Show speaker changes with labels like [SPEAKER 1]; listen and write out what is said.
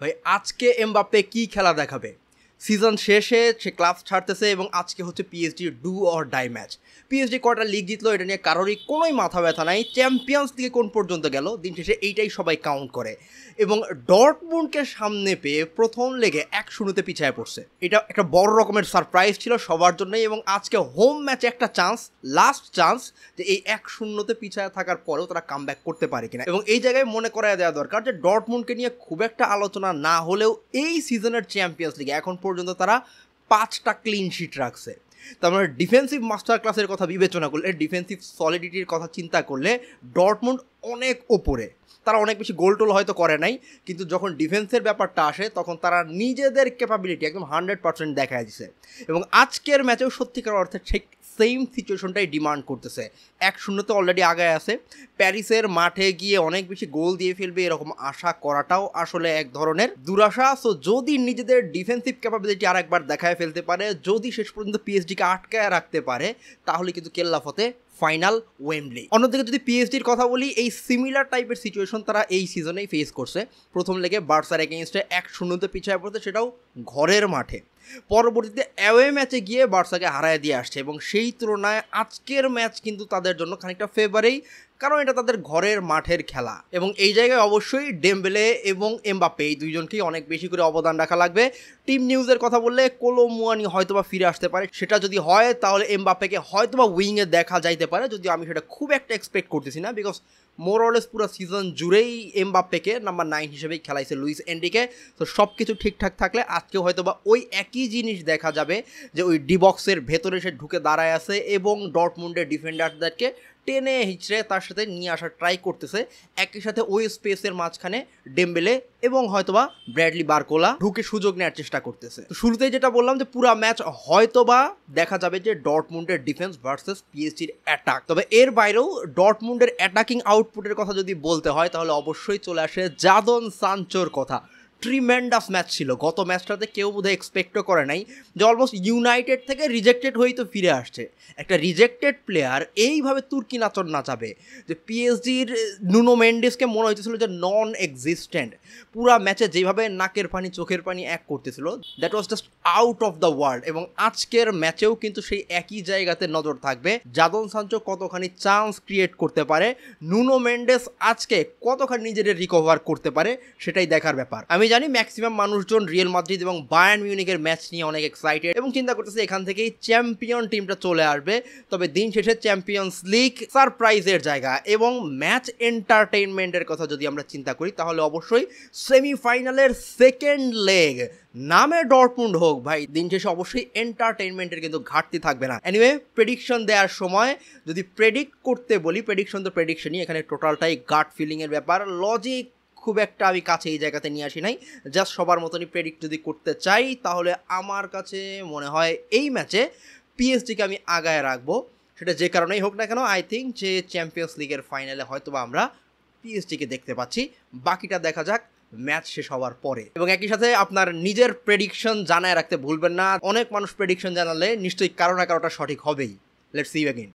[SPEAKER 1] ভাই আজকে এমবাপ্পে কি খেলা দেখাবে? সিজন শেষে সে ক্লাব ছাড়তেছে এবং আজকে হচ্ছে PSG do or die match. PSG কয়টা লিগ জিতলো এটা নিয়ে কারোরই কোনোই মাথা ব্যথা নাই। চ্যাম্পিয়ন্স লিগে কোন পর্যন্ত গেল, দিন শেষে এইটাই সবাই কাউন্ট করে। এবং ডর্টমুন্ডকে সামনে পেয়ে প্রথম লেগে 1-0 পিছায় পড়ছে। এটা একটা বড় রকমের সারপ্রাইজ ছিল সবার জন্যই। এবং আজকে হোম ম্যাচে একটা চান্স, লাস্ট চান্স, যে এই 1-0 পিছায় থাকার পরেও তারা কামব্যাক করতে পারে কিনা। এবং এই জায়গায় মনে করায় দেওয়া দরকার যে ডর্টমুন্ডকে নিয়ে খুব একটা আলোচনা না হলেও এই সিজনের চ্যাম্পিয়ন্স লিগে এখন পর্যন্ত তারা 5টা ক্লিন শিট রাখছে। তার মানে ডিফেন্সিভ মাস্টার ক্লাসের কথা বিবেচনা করলে, ডিফেন্সিভ সলিডিটির কথা চিন্তা করলে ডর্টমুন্ড অনেক ওপরে। তারা অনেক বেশি গোল টোল হয়তো করে নাই, কিন্তু যখন ডিফেন্সের ব্যাপারটা আসে তখন তারা নিজেদের ক্যাপাবিলিটি একদম 100% দেখায় দিছে। এবং আজকের ম্যাচেও সত্যিকার অর্থে ঠিক সেম সিচুয়েশনটাই ডিমান্ড করতেছে। 1-0 অলরেডি আগায় আছে। প্যারিসের মাঠে গিয়ে অনেক বেশি গোল দিয়ে ফেলবে এরকম আশা করাটাও আসলে এক ধরনের দুরাশা। সো যদি নিজেদের ডিফেন্সিভ ক্যাপাবিলিটি আরেকবার দেখায় ফেলতে পারে, যদি শেষ পর্যন্ত পিএসজিকে আটকায় রাখতে পারে, তাহলে কিন্তু কেল্লাফতে ফাইনাল ওয়েম্বলি। অন্যদিকে যদি পিএসজির কথা বলি, এই সিমিলার টাইপের সিচুয়েশন তারা এই সিজনেই ফেস করছে। প্রথম লেগে বার্সার এগেইনস্টে 1-0 পিছিয়ে পড়তে, সেটাও ঘরের মাঠে। পরবর্তীতে অ্যাওয়ে ম্যাচে গিয়ে বার্সাকে হারায় দিয়ে আসছে। এবং সেই তুলনায় আজকের ম্যাচ কিন্তু তাদের জন্য খানিকটা ফেভারেই, কারণ এটা তাদের ঘরের মাঠের খেলা। এবং এই জায়গায় অবশ্যই ডেম্বেলে এবং এমবাপ্পে এই দুইজনকেই অনেক বেশি করে অবদান রাখা লাগবে। টিম নিউজের কথা বললে কোলো মুয়ানি হয়তোবা ফিরে আসতে পারে। সেটা যদি হয় তাহলে এমবাপ্পেকে হয়তোবা উইংয়ে দেখা যাইতে পারে, যদিও আমি সেটা খুব একটা এক্সপেক্ট করতেছি না। বিকজ মোরলেস পুরো সিজন জুড়েই এমবাপ্পেকে নাম্বার 9 হিসেবেই খেলাইছে লুইস এনরিকে। তো সব কিছু ঠিকঠাক থাকলে আজকেও হয়তোবা ওই একই জিনিস দেখা যাবে, যে ওই ডি বক্সের ভেতরে সে ঢুকে দাঁড়ায় আছে এবং ডর্টমুন্ডের ডিফেন্ডারদেরকে টেনে হিচড়ে তার সাথে নিয়ে আসার ট্রাই করতেছে। একই সাথে ওই স্পেসের মাঝখানে ডেম্বেলে এবং হয়তোবা ব্র্যাডলি বারকোলা ঢুকে সুযোগ নেওয়ার চেষ্টা করতেছে। তো শুরুতেই যেটা বললাম যে পুরো ম্যাচ হয়তোবা দেখা যাবে যে ডর্টমুন্ডের ডিফেন্স ভার্সেস পিএসজির অ্যাটাক। তবে এর বাইরেও ডর্টমুন্ডের অ্যাটাকিং আউটপুটের কথা যদি বলতে হয় তাহলে অবশ্যই চলে আসে জাদন সানচোর কথা। ট্রিমেন্ডাস ম্যাচ ছিল। গত ম্যাচটাতে কেউ বোধহয় এক্সপেক্টও করে নাই যে অলমোস্ট ইউনাইটেড থেকে রিজেক্টেড হয়েই তো ফিরে আসছে একটা রিজেক্টেড প্লেয়ার, এইভাবে তুর্কি নাচন নাচাবে যে পিএসজির নুনো মেন্ডেসকে মনে হইতেছিল যে নন এক্সিস্টেন্ট। পুরা ম্যাচে যেভাবে নাকের পানি চোখের পানি এক করতেছিল, that was just out of the world. এবং আজকের ম্যাচেও কিন্তু সেই একই জায়গাতে নজর থাকবে, জাদন সানচো কতখানি চান্স ক্রিয়েট করতে পারে, নুনো মেন্ডেস আজকে কতখানি নিজেদের রিকভার করতে পারে, সেটাই দেখার ব্যাপার। আমি জানি ম্যাক্সিমাম মানুষজন রিয়াল মাদ্রিদ এবং বায়ার্ন মিউনিখের ম্যাচ নিয়ে অনেক এক্সাইটেড এবং চিন্তা করতেছে এখান থেকেই চ্যাম্পিয়ন টিমটা চলে আসবে। তবে দিন শেষে চ্যাম্পিয়ন্স লিগ সারপ্রাইজের জায়গা এবং ম্যাচ এন্টারটেইনমেন্টের কথা যদি আমরা চিন্তা করি তাহলে অবশ্যই সেমিফাইনালের সেকেন্ড লেগ নামে ডর্টমুন্ড হোক, ভাই দিন শেষে অবশ্যই এন্টারটেইনমেন্টের কিন্তু ঘাটতি থাকবে না। এনিওয়ে, প্রেডিকশন দেওয়ার সময় যদি প্রেডিক্ট করতে বলি, প্রেডিকশন তো প্রেডিকশনই, এখানে টোটালটাই গাট ফিলিংয়ের ব্যাপার। লজিক খুব একটা আমি কাছে এই জায়গাতে নিয়ে আসি নাই, জাস্ট সবার মতনই প্রেডিক্ট যদি করতে চাই তাহলে আমার কাছে মনে হয় এই ম্যাচে পিএসজিকে আমি আগায় রাখবো। সেটা যে কারণেই হোক না কেন, আই থিঙ্ক যে চ্যাম্পিয়ন্স লিগের ফাইনালে হয়তোবা আমরা পিএসজিকে দেখতে পাচ্ছি। বাকিটা দেখা যাক ম্যাচ শেষ হওয়ার পরে। এবং একই সাথে আপনার নিজের প্রেডিকশন জানায় রাখতে ভুলবেন না। অনেক মানুষ প্রেডিকশন জানালে নিশ্চয়ই কারো না কারোটা সঠিক হবেই। Let's see you again.